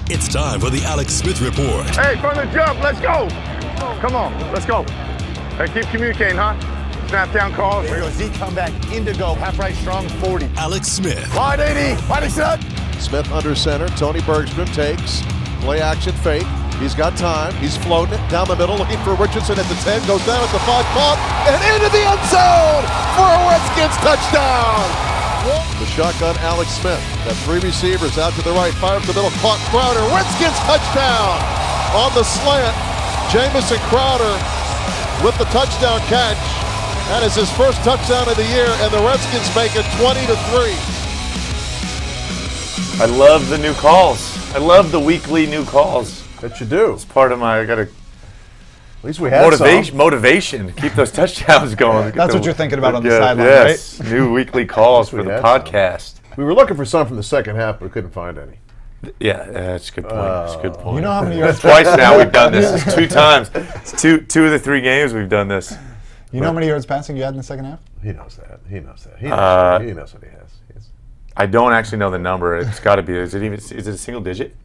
It's time for the Alex Smith Report. Hey, from the jump, let's go. Come on, let's go. Hey, keep communicating, huh? Snap down calls. There goes Z comeback, Indigo, half right strong, 40. Alex Smith. Wide 80, wide set. Smith under center. Tony Bergstrom takes. Play action fake. He's got time. He's floating it down the middle, looking for Richardson at the 10. Goes down at the 5, caught, and into the end zone for a Redskins touchdown. The shotgun, Alex Smith. Got 3 receivers out to the right. Fire up the middle, caught Crowder. Redskins touchdown on the slant. Jamison Crowder with the touchdown catch. That is his first touchdown of the year, and the Redskins make it 20-3. I love the new calls. I love the weekly new calls. That you do. It's part of my, I got to, At least we had motivation. Keep those touchdowns going. That's what you're thinking about on the sideline, yes, right? New weekly calls for the podcast. We were looking for some from the second half, but we couldn't find any. Yeah, that's a good point. That's a good point. You know how many yards? Twice now we've done this. It's 2 times. It's two of the 3 games we've done this. You know how many yards passing you had in the second half? He knows that. He knows that. He knows what he has. I don't actually know the number. It's got to be. Is it a single digit?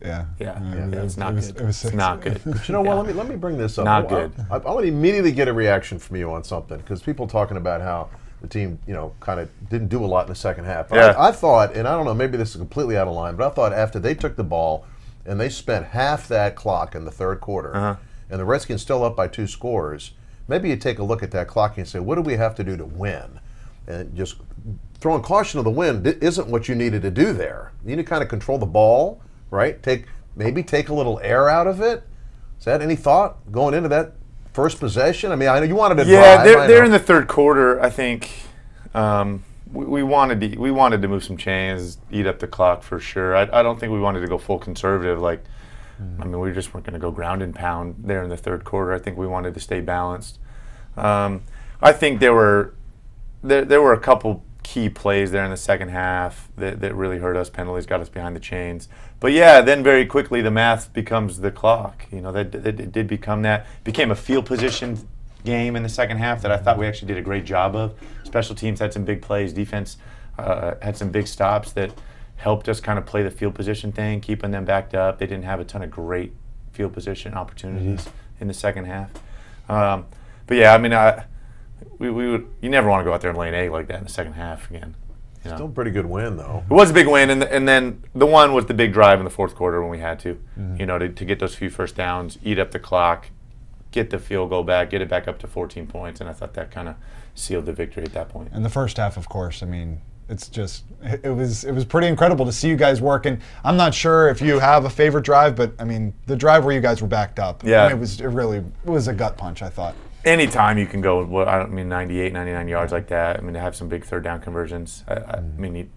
Yeah. Yeah. It's not good. It was 6. It's not good. But you know what? Let me bring this up. Not good. I want to immediately get a reaction from you on something, because people talking about how the team, kind of didn't do a lot in the second half. Yeah. I thought, and I don't know, maybe this is completely out of line, but I thought after they took the ball and they spent half that clock in the third quarter, and the Redskins still up by 2 scores, maybe you take a look at that clock and say, what do we have to do to win? And just throwing caution to the wind isn't what you needed to do there. You need to kind of control the ball, right? Maybe take a little air out of it. Is that any thought going into that first possession? I mean, I know you wanted to drive. Yeah, they're in the third quarter. I think we wanted to move some chains, eat up the clock for sure. I don't think we wanted to go full conservative. I mean, we just weren't going to go ground and pound there in the third quarter. I think we wanted to stay balanced. I think there were a couple key plays there in the second half that really hurt us. Penalties got us behind the chains. But yeah, then very quickly the math becomes the clock. That did become that. Became a field position game in the second half that I thought we actually did a great job of. Special teams had some big plays. Defense had some big stops that helped us kind of play the field position thing, keeping them backed up. They didn't have a ton of great field position opportunities in the second half. But yeah, I mean, you never want to go out there and lay an egg like that in the second half again. Still a pretty good win, though. It was a big win, and then the one was the big drive in the fourth quarter when we had to, to get those few first downs, eat up the clock, get the field goal back, get it back up to 14 points, and I thought that kind of sealed the victory at that point. And the first half, of course, I mean, it was pretty incredible to see you guys working. I'm not sure if you have a favorite drive, but I mean, the drive where you guys were backed up, yeah, it was a gut punch, I thought. Anytime you can go, 98, 99 yards like that, I mean, to have some big third down conversions, I mean,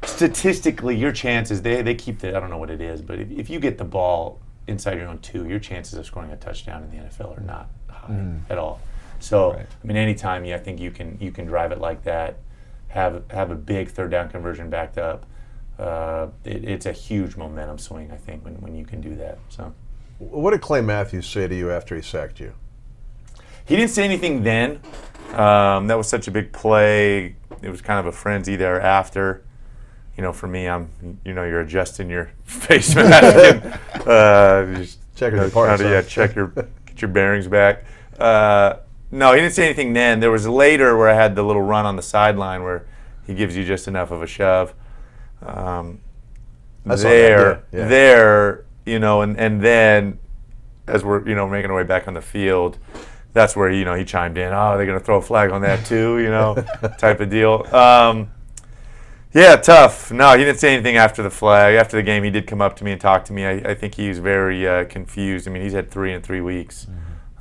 statistically, your chances, they keep I don't know what it is, but if you get the ball inside your own 2, your chances of scoring a touchdown in the NFL are not high at all. So, right. I mean, anytime I think you can drive it like that, have a big third down conversion backed up, it's a huge momentum swing, I think, when you can do that. So, what did Clay Matthews say to you after he sacked you? He didn't say anything then. That was such a big play. It was kind of a frenzy there after. For me, you're adjusting your face mask and just checking your parts. Get your bearings back. No, he didn't say anything then. There was later where I had the little run on the sideline where he gives you just enough of a shove. And then as we're making our way back on the field, that's where he chimed in. Oh, they're going to throw a flag on that too, type of deal. Yeah, tough. No, he didn't say anything after the flag. After the game, he did come up to me and talk to me. I think he was very confused. I mean, he's had 3 in 3 weeks.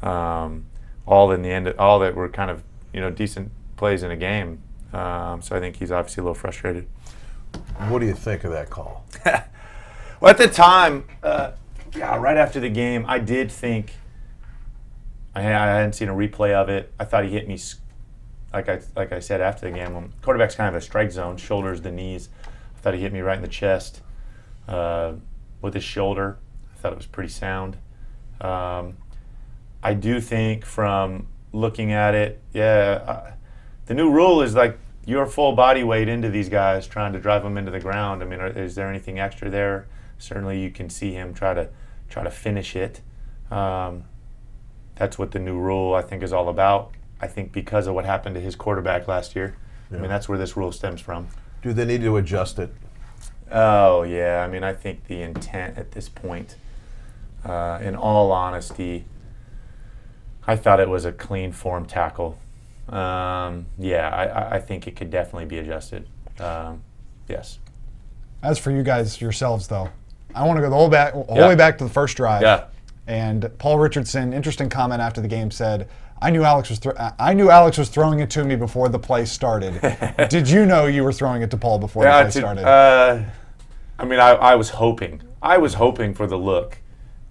All that were kind of decent plays in a game. So I think he's obviously a little frustrated. What do you think of that call? Well, at the time, right after the game, I did think. I hadn't seen a replay of it. I thought he hit me, like I said after the game. When quarterback's kind of a strike zone, shoulders to knees. I thought he hit me right in the chest with his shoulder. I thought it was pretty sound. I do think from looking at it, the new rule is like your full body weight into these guys, trying to drive them into the ground. I mean, is there anything extra there? certainly you can see him try to finish it. That's what the new rule, I think, is all about. I think because of what happened to his quarterback last year, I mean, that's where this rule stems from. Do they need to adjust it? Oh, yeah. I mean, I think the intent at this point, in all honesty, I thought it was a clean form tackle. Yeah, I think it could definitely be adjusted. Yes. As for you guys yourselves, though, I want to go the whole way back to the first drive. Yeah. And Paul Richardson, interesting comment after the game, said, I knew Alex was throwing it to me before the play started. Did you know you were throwing it to Paul before the play started? I mean, I was hoping. I was hoping for the look,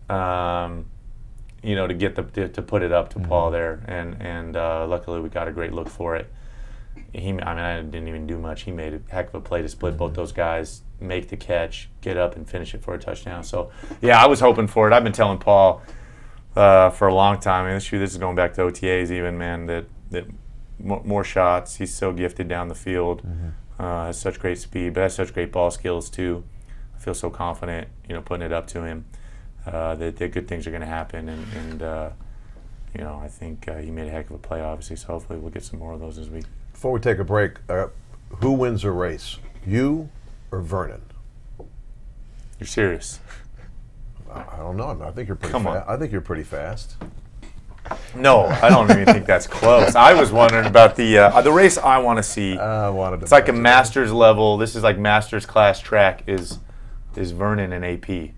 you know, to get to put it up to Paul there, and luckily we got a great look for it. I mean, I didn't even do much. He made a heck of a play to split both those guys, make the catch, get up and finish it for a touchdown. So, yeah, I was hoping for it. I've been telling Paul for a long time. I mean, this is going back to OTAs even, man, that more shots. He's so gifted down the field. Has such great speed, but has such great ball skills too. I feel so confident, you know, putting it up to him that good things are going to happen. And you know, I think he made a heck of a play, obviously, so hopefully we'll get some more of those this week. Before we take a break, who wins a race, you or Vernon? You're serious? I don't know. I think you're pretty Come on. I think you're pretty fast. No, I don't even think that's close. I was wondering about the race I want to see. It's like a master's level. This is like master's class track. Is Vernon and AP?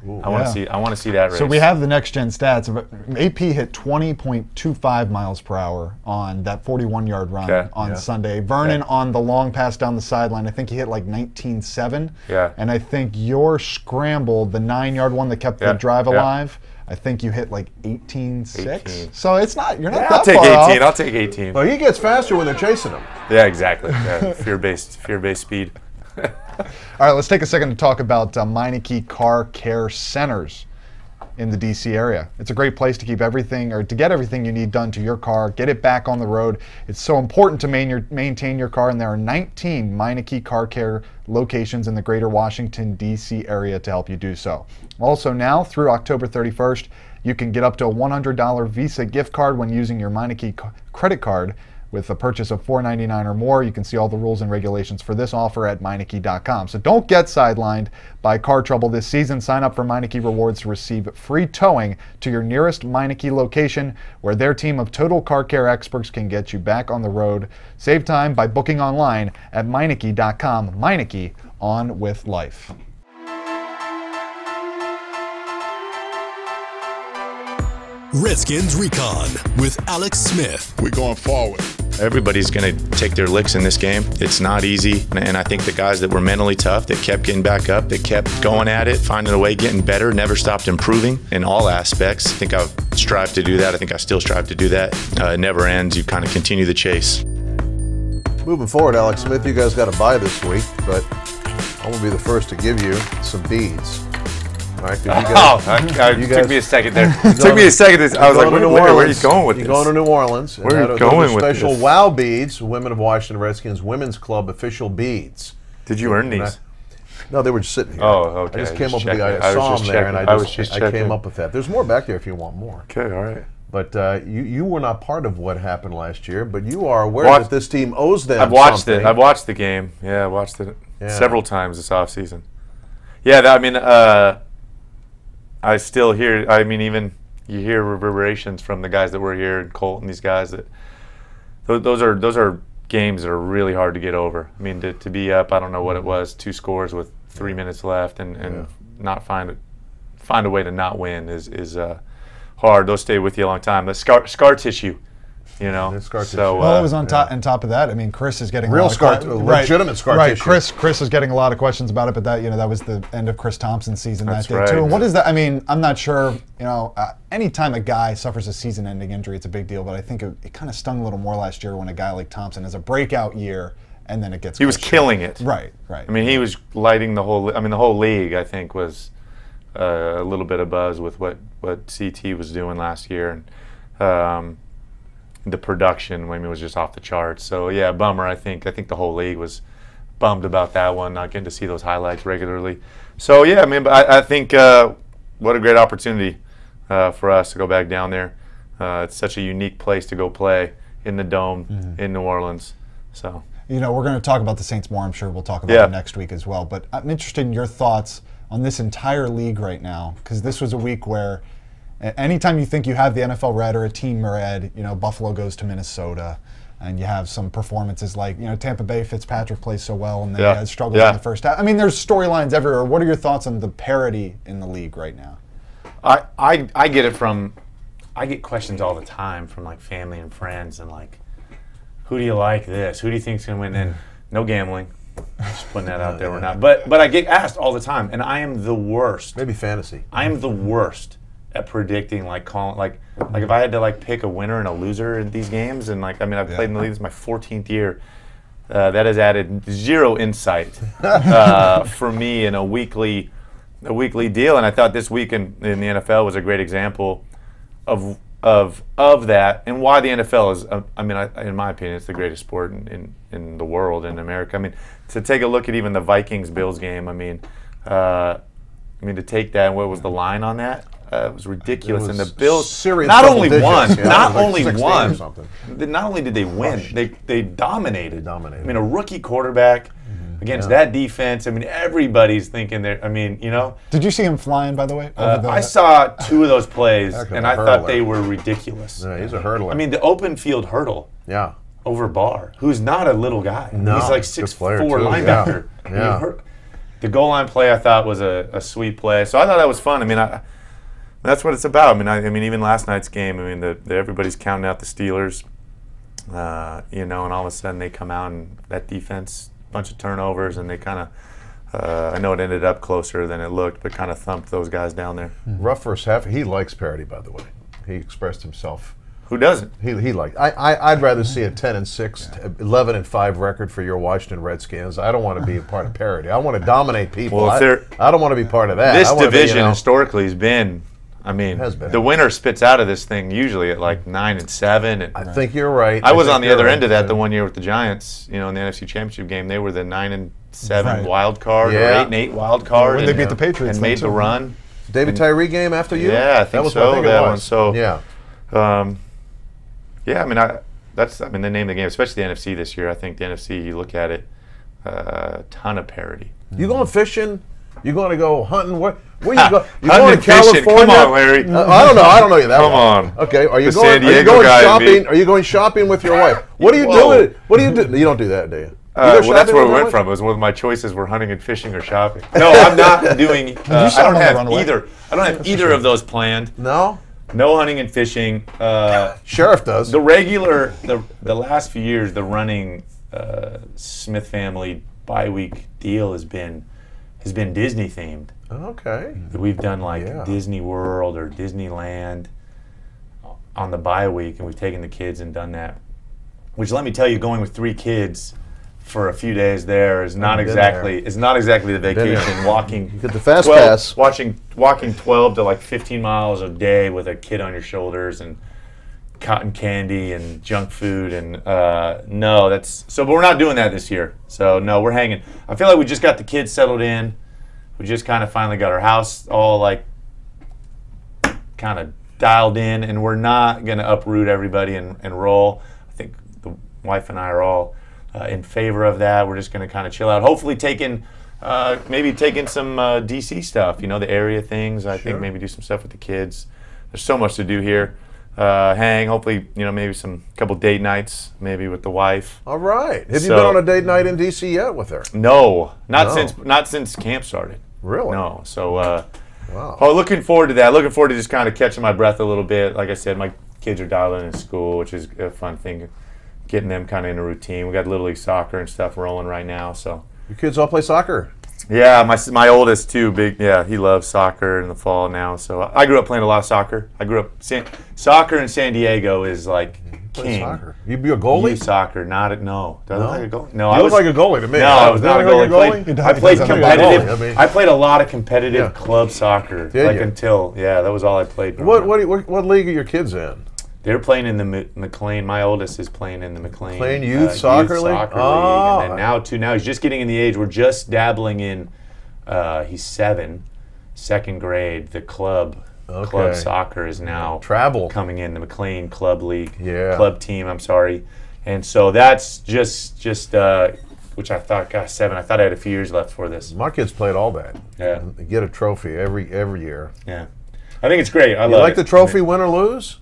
I want to see that race. So we have the next gen stats. AP hit 20.25 miles per hour on that 41-yard run on Sunday. Vernon on the long pass down the sideline, I think he hit like 19.7. Yeah. And I think your scramble, the 9-yard one that kept the drive alive, I think you hit like 18.6. So it's not, you're not that far off. I'll take 18. Well, he gets faster when they're chasing him. Yeah, exactly. Yeah, fear-based speed. All right, let's take a second to talk about Meineke Car Care Centers in the DC area. It's a great place to keep everything, or to get everything you need done to your car, get it back on the road. It's so important to maintain your car, and there are 19 Meineke Car Care locations in the greater Washington, DC area to help you do so. Also now, through October 31st, you can get up to a $100 Visa gift card when using your Meineke credit card. With a purchase of $4.99 or more. You can see all the rules and regulations for this offer at Meineke.com. So don't get sidelined by car trouble this season. Sign up for Meineke Rewards to receive free towing to your nearest Meineke location, where their team of total car care experts can get you back on the road. Save time by booking online at Meineke.com. Meineke, on with life. Redskins Recon with Alex Smith. We're going forward. Everybody's going to take their licks in this game. It's not easy, and I think the guys that were mentally tough, that kept getting back up, that kept going at it, finding a way, getting better, never stopped improving in all aspects. I think I've strived to do that. I think I still strive to do that. It never ends. You kind of continue the chase. Moving forward, Alex Smith, you guys got a bye this week, but I will be the first to give you some beads. All right, it took me a second there. I was like, where are you going with this? You're going to New Orleans. Where are you going with this? Special WOW beads, Women of Washington Redskins Women's Club official beads. Did you earn these? No, they were just sitting here. Oh, okay. I just came up with I saw them there, and I came up with that. There's more back there if you want more. Okay, all right. But you were not part of what happened last year, but you are aware that this team owes them something. I've watched the game. Yeah, I watched it several times this offseason. Yeah, I still hear, even you hear reverberations from the guys that were here, and Colt and these guys, that those are games that are really hard to get over. I mean, to be up, I don't know what it was, 2 scores with 3 minutes left, and not find a way to not win is hard. Those stay with you a long time. But scar tissue, you know. Scar tissue. So, it was on top of that. I mean, Chris is getting real legitimate scar tissue. Chris is getting a lot of questions about it, but that was the end of Chris Thompson's season that day too. Right. And what is that? I mean, I'm not sure. Anytime a guy suffers a season-ending injury, it's a big deal. But I think it kind of stung a little more last year when a guy like Thompson has a breakout year and then it gets. He was killing it. Right. I mean, he was lighting the whole. The whole league, I think, was a little bit of buzz with what CT was doing last year, and the production was just off the charts. So yeah, bummer. I think the whole league was bummed about that one, not getting to see those highlights regularly. So yeah, I mean, but I think what a great opportunity for us to go back down there. It's such a unique place to go play in the Dome in New Orleans. So we're going to talk about the Saints more. I'm sure we'll talk about them next week as well. But I'm interested in your thoughts on this entire league right now, because this was a week where anytime you think you have the NFL red or a team red, Buffalo goes to Minnesota, and you have some performances like, Tampa Bay, Fitzpatrick plays so well, and they struggled in the first half. I mean, there's storylines everywhere. What are your thoughts on the parity in the league right now? I get questions all the time from like family and friends, and like, who do you like this? Who do you think's gonna win? And no gambling. Just putting that out there. We're not. But I get asked all the time, and I am the worst. Maybe fantasy. I am the worst at predicting, like calling, like if I had to like pick a winner and a loser in these games, and like I've played in the league. This is my 14th year. That has added zero insight for me in a weekly deal. And I thought this week in the NFL was a great example of that, and why the NFL is. In my opinion, it's the greatest sport in the world, in America. I mean, to take a look at even the Vikings-Bills game. To take that, and what was the line on that? It was ridiculous, and the Bills not only won, not only did they win, they dominated. I mean, a rookie quarterback against that defense. I mean, everybody's thinking they're. Did you see him flying, by the way? I saw two of those plays, and I thought they were ridiculous. Yeah, he's a hurdler. I mean, the open field hurdle. Yeah. Over Barr, who's not a little guy. No, he's like 6'4" linebacker. Yeah. The goal line play I thought was a sweet play, so I thought that was fun. I mean, that's what it's about. I mean, even last night's game. I mean, everybody's counting out the Steelers, and all of a sudden they come out and that defense, bunch of turnovers, and they kind of. I know it ended up closer than it looked, but kind of thumped those guys down there. Rough first half. He likes Parity, by the way. He expressed himself. Who doesn't? He liked. I'd rather see a 10-6, 11-5 record for your Washington Redskins. I don't want to be a part of Parity. I want to dominate people. Well, I don't want to be part of that. This division historically has been. The winner spits out of this thing usually at like 9-7. And I think you're right. I was on the other end of that the one year with the Giants. In the NFC Championship game, they were the 9-7 wild card or 8-8 wild card. When they beat the Patriots and made the run. David Tyree game after you? Yeah, I think so. That one. So yeah. That's the name of the game, especially the NFC this year. I think the NFC, you look at it, a ton of parity. You going fishing? You going to go hunting? Where you go? You going to California? Come on, Larry. I don't know you that Come well. on. Okay, are you The going? San Are you Diego going guy, shopping? me. Are you going shopping with your wife? What are you doing? What do you do? You don't do that, do you? Well, that's where we went from. It was one of my choices were hunting and fishing or shopping. No, I'm not doing. I don't have either. I don't have either of those planned. No. No hunting and fishing. Sheriff does. The last few years, the running Smith family bye-week deal has been Disney themed. Okay. We've done like Disney World or Disneyland on the bye week, and we've taken the kids and done that. Which, let me tell you, going with 3 kids for a few days there is not exactly the vacation. Walking, you get the fast pass. Walking 12 to like 15 miles a day with a kid on your shoulders and cotton candy and junk food and but we're not doing that this year. So no, we're hanging. I feel like we just got the kids settled in. We just kind of finally got our house all like kind of dialed in, and we're not going to uproot everybody and roll. I think the wife and I are all in favor of that. We're just going to kind of chill out. Hopefully maybe taking some DC stuff, the area things. I think maybe do some stuff with the kids. There's so much to do here. Hang, hopefully, maybe some couple date nights, maybe with the wife. All right. Have you been on a date night in DC yet with her? No, not since camp started. Really? No. So, wow. Looking forward to that. Looking forward to just kind of catching my breath a little bit. Like I said, my kids are dialed in school, which is a fun thing. Getting them kind of in a routine. We got Little League soccer and stuff rolling right now. So. Your kids all play soccer? Yeah, my oldest too. He loves soccer in the fall now. So I grew up playing a lot of soccer. I grew up soccer in San Diego is like king. Soccer. You be a goalie? Youth soccer, not at no. Do I look like a goalie? No, I was like a goalie to me. No, I was not a goalie. I played competitive. I mean, I played a lot of competitive club soccer. Did you? Until that was all I played. What league are your kids in? They're playing in the McLean. My oldest is playing in the McLean Youth Soccer League. And then now he's just getting in the age. We're just dabbling in. He's 7, second grade. The club soccer is now coming in the McLean Club League. Club team. I'm sorry, and so that's just which I thought, gosh, 7. I thought I had a few years left for this. My kids played all that. Yeah, they get a trophy every year. Yeah, I think it's great. I you love like it. the trophy, win or lose?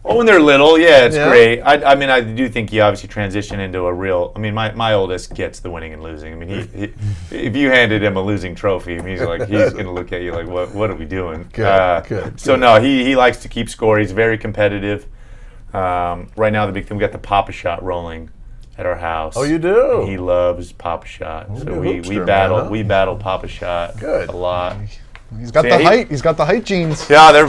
Oh, when they're little, yeah, it's great. I mean, I do think you obviously transition into a real. I mean, my oldest gets the winning and losing. I mean, he if you handed him a losing trophy, I mean, he's going to look at you like, what are we doing? Good. So no, he likes to keep score. He's very competitive. Right now, the big thing, we got the Papa Shot rolling at our house. Oh, you do? And he loves Papa Shot. So we hoopster, battle Papa Shot a lot. He's got the height. He's got the height genes. Yeah,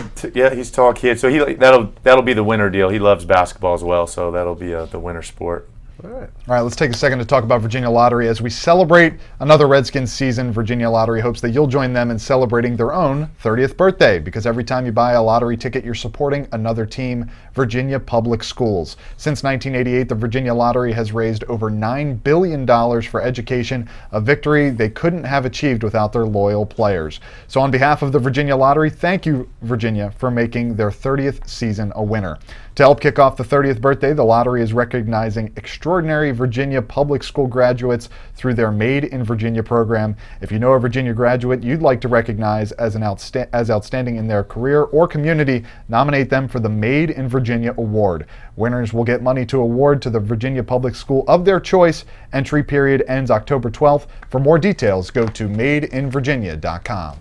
he's a tall kid. So that'll be the winner deal. He loves basketball as well, so that'll be the winner sport. All right, let's take a second to talk about Virginia Lottery. As we celebrate another Redskins season, Virginia Lottery hopes that you'll join them in celebrating their own 30th birthday, because every time you buy a lottery ticket, you're supporting another team, Virginia Public Schools. Since 1988, the Virginia Lottery has raised over $9 billion for education, a victory they couldn't have achieved without their loyal players. So on behalf of the Virginia Lottery, thank you, Virginia, for making their 30th season a winner. To help kick off the 30th birthday, the lottery is recognizing extraordinary Virginia public school graduates through their Made in Virginia program. If you know a Virginia graduate you'd like to recognize as outstanding in their career or community, nominate them for the Made in Virginia Award. Winners will get money to award to the Virginia public school of their choice. Entry period ends October 12th. For more details, go to madeinvirginia.com.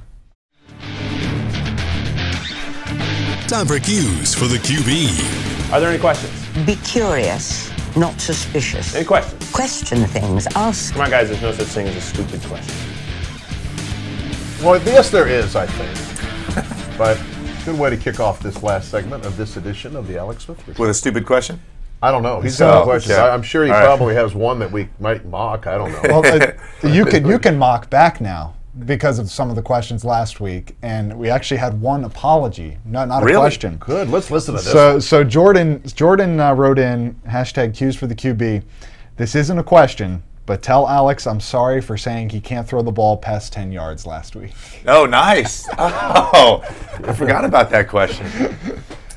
Time for cues for the QB. Are there any questions? Be curious, not suspicious. Any questions? Question things. Ask. Come on, guys. There's no such thing as a stupid question. Well, yes, there is, I think. But good way to kick off this last segment of this edition of the Alex Smith Report. With a stupid question? I don't know. He's got questions. Okay. I'm sure he probably has one that we might mock. I don't know. Well, you can mock back now, because of some of the questions last week, and we actually had one apology, not a question. Good. Let's listen to this. So Jordan wrote in #Qs for the QB. This isn't a question, but tell Alex I'm sorry for saying he can't throw the ball past 10 yards last week. Oh, nice. Oh, I forgot about that question.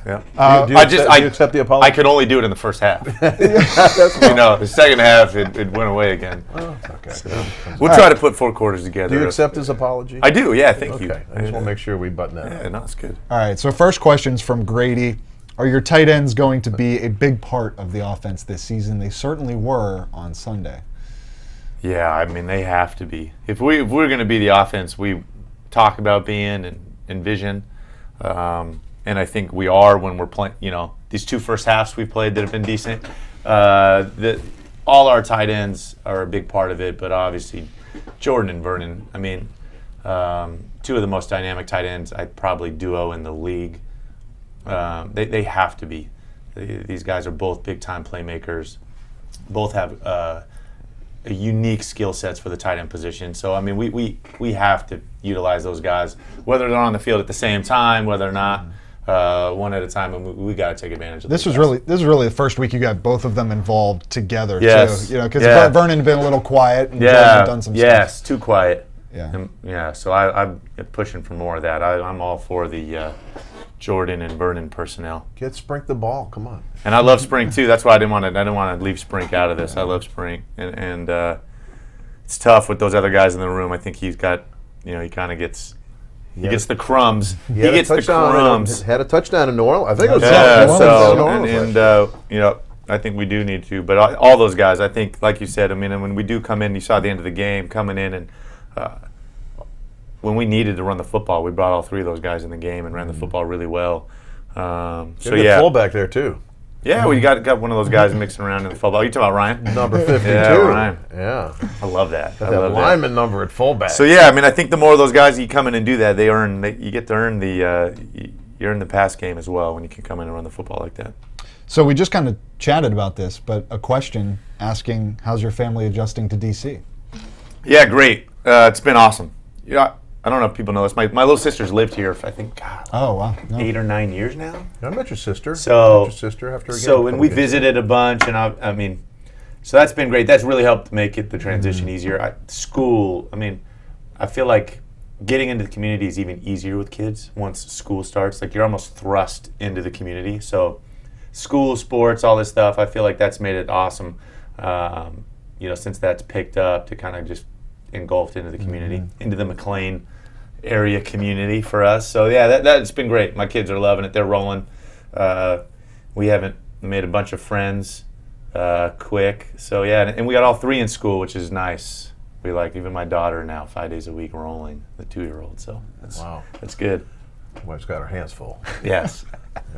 Yeah. Do you accept the apology? I could only do it in the first half. The second half it went away again. Oh, okay. So we'll try to put 4 quarters together. Do you accept his apology? I do. Yeah, thank you. I just want to make sure we button that up. Yeah, no, it's good. All right. So first question's from Grady. Are your tight ends going to be a big part of the offense this season? They certainly were on Sunday. Yeah, I mean they have to be. If we're going to be the offense we talk about being and envision. And I think we are when we're playing, these 2 first halves we've played that have been decent. All our tight ends are a big part of it, but obviously Jordan and Vernon, I mean, 2 of the most dynamic tight ends, I'd probably duo in the league. They have to be. These guys are both big-time playmakers. Both have a unique skill sets for the tight end position. So, I mean, we have to utilize those guys, whether they're on the field at the same time, whether or not. One at a time, and we got to take advantage of this. This was really the first week you got both of them involved together. Yes. Too, because Vernon had been a little quiet and Jordan had done some stuff. Yes, too quiet. Yeah. So I'm pushing for more of that. I'm all for the Jordan and Vernon personnel. Get Sprink the ball. Come on. And I love Sprink too. That's why I didn't want to leave Sprink out of this. I love Sprink, and it's tough with those other guys in the room. I think he's got, he kind of gets. He gets the crumbs. He gets the crumbs. Had a touchdown in New Orleans. I think it was. I think we do need to. But all those guys, I think, like you said, I mean, when we do come in, you saw at the end of the game coming in, and when we needed to run the football, we brought all 3 of those guys in the game and ran the football really well. Fullback there too. Yeah, we got one of those guys mixing around in the fullback. You talking about Ryan? Number 52. Yeah, Ryan. Yeah. I love that. Got that lineman number at fullback. So yeah, I mean, I think the more of those guys you come in and do that, you get to earn you earn the pass game as well when you can come in and run the football like that. So we just kind of chatted about this, but a question asking, how's your family adjusting to DC? Yeah, great. It's been awesome. I don't know if people know this. My little sister's lived here for, I think, God, Oh, wow. No. 8 or 9 years now. I met your sister. So, Met your sister after a game. so when we visited a bunch, and I mean, so that's been great. That's really helped make it the transition easier. School, I mean, I feel like getting into the community is even easier with kids once school starts. Like, you're almost thrust into the community. So school, sports, all this stuff, I feel like that's made it awesome, you know, since that's picked up to kind of just engulfed into the community, into the McLean area community for us. So yeah, that's been great. My kids are loving it. They're rolling. We haven't made a bunch of friends quick. So yeah, and we got all 3 in school, which is nice. We like, even my daughter now 5 days a week rolling, the 2-year-old. So that's good. Wife's got her hands full. Yes.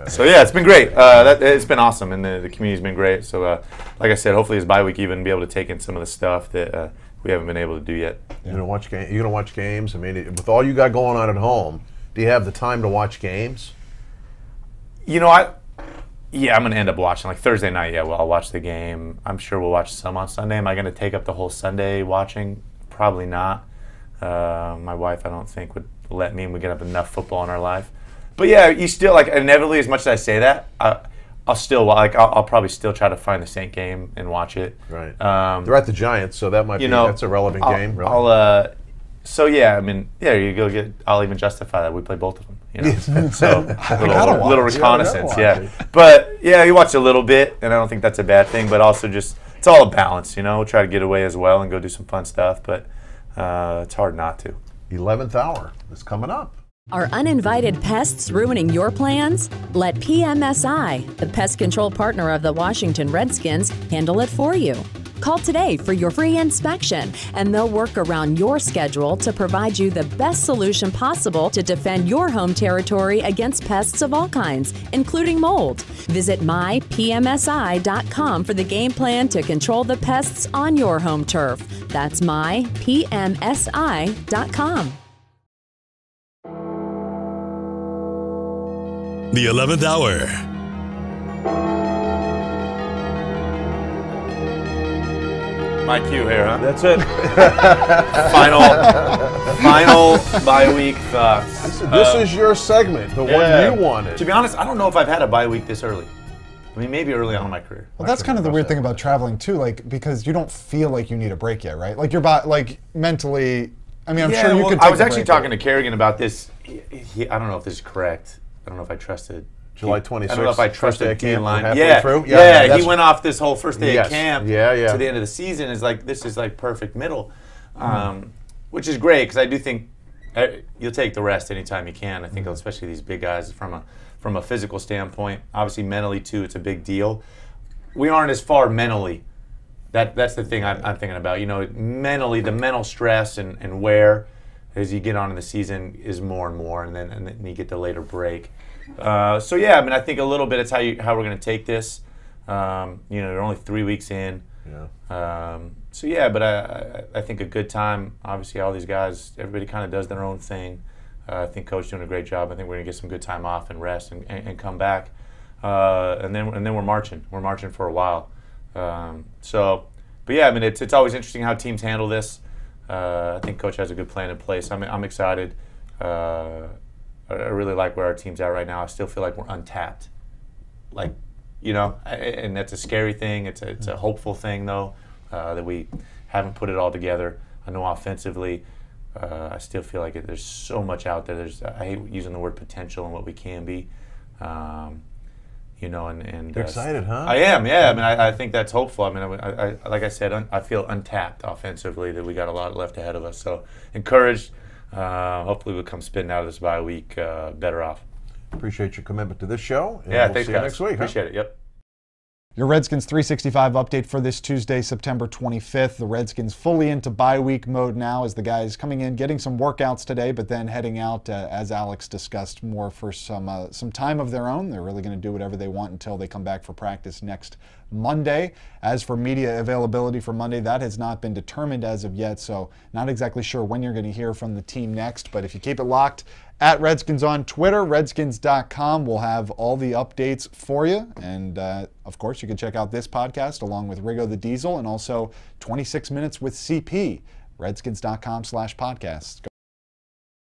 So yeah, it's been great. It's been awesome, and the community's been great. So like I said, hopefully this bye week even be able to take in some of the stuff that we haven't been able to do yet. You gonna watch games? I mean, with all you got going on at home, do you have the time to watch games? You know, I'm going to end up watching, like Thursday night, yeah, well, I'll watch the game. I'm sure we'll watch some on Sunday. Am I going to take up the whole Sunday watching? Probably not. My wife, I don't think, would let me, and we get up enough football in our life. But yeah, you still, like, inevitably, as much as I say that, I'll still, like, I'll probably still try to find the Saint game and watch it. Right. They're at the Giants, so that might be, that's a relevant game. Really. So yeah, I mean, yeah, you go I'll even justify that we play both of them. You know, so little reconnaissance, yeah. But yeah, you watch a little bit, and I don't think that's a bad thing. But also, just it's all a balance, you know. We'll try to get away as well and go do some fun stuff, but it's hard not to. 11th hour is coming up. Are uninvited pests ruining your plans? Let PMSI, the pest control partner of the Washington Redskins, handle it for you. Call today for your free inspection, and they'll work around your schedule to provide you the best solution possible to defend your home territory against pests of all kinds, including mold. Visit mypmsi.com for the game plan to control the pests on your home turf. That's mypmsi.com. The 11th hour. My cue here, huh? That's it. final bye week thoughts. This is your segment, the one you wanted. To be honest, I don't know if I've had a bye week this early. I mean, maybe early on in my career. Well, that's kind of the weird thing about traveling too, like, because you don't feel like you need a break yet, right? Like your body, like mentally. I mean, I'm sure you could. I was actually talking to Kerrigan about this. I don't know if this is correct. I don't know if I trusted. July 26th. I don't know if I trusted camp. line. Yeah, he went off this whole first day of camp to the end of the season. Is like, this is like perfect middle, which is great because I do think you'll take the rest anytime you can. I think especially these big guys from a physical standpoint. Obviously mentally too, it's a big deal. We aren't as far mentally. That's the thing I'm thinking about. You know, mentally, the mental stress and wear as you get on in the season is more and more, and then you get the later break. So yeah, I mean, I think a little bit it's how we're going to take this. You know, they're only 3 weeks in. Yeah. So yeah, but I think a good time. Obviously, all these guys, everybody kind of does their own thing. I think Coach doing a great job. I think we're going to get some good time off and rest and come back. And then we're marching. We're marching for a while. But yeah, I mean, it's always interesting how teams handle this. I think Coach has a good plan in place. I'm excited. I really like where our team's at right now. I still feel like we're untapped. Like, you know, and that's a scary thing. It's a hopeful thing, though, that we haven't put it all together. I know offensively, I still feel like there's so much out there. I hate using the word potential and what we can be. You know, and you're excited, huh? I am, yeah. I mean, I think that's hopeful. I mean, I like I said, I feel untapped offensively, that we got a lot left ahead of us. So encouraged. Hopefully we'll come spinning out of this bye week better off. Appreciate your commitment to this show. And yeah, we'll thanks, see guys. you next week. Appreciate it. Yep. Your Redskins 365 update for this Tuesday, September 25th. The Redskins fully into bye week mode now as the guys coming in, getting some workouts today, but then heading out, as Alex discussed, more for some time of their own. They're really going to do whatever they want until they come back for practice next Monday. As for media availability for Monday, that has not been determined as of yet, so not exactly sure when you're going to hear from the team next, but if you keep it locked at Redskins on Twitter, redskins.com will have all the updates for you. And of course, you can check out this podcast along with Rigo the Diesel and also 26 Minutes with CP, redskins.com/podcasts.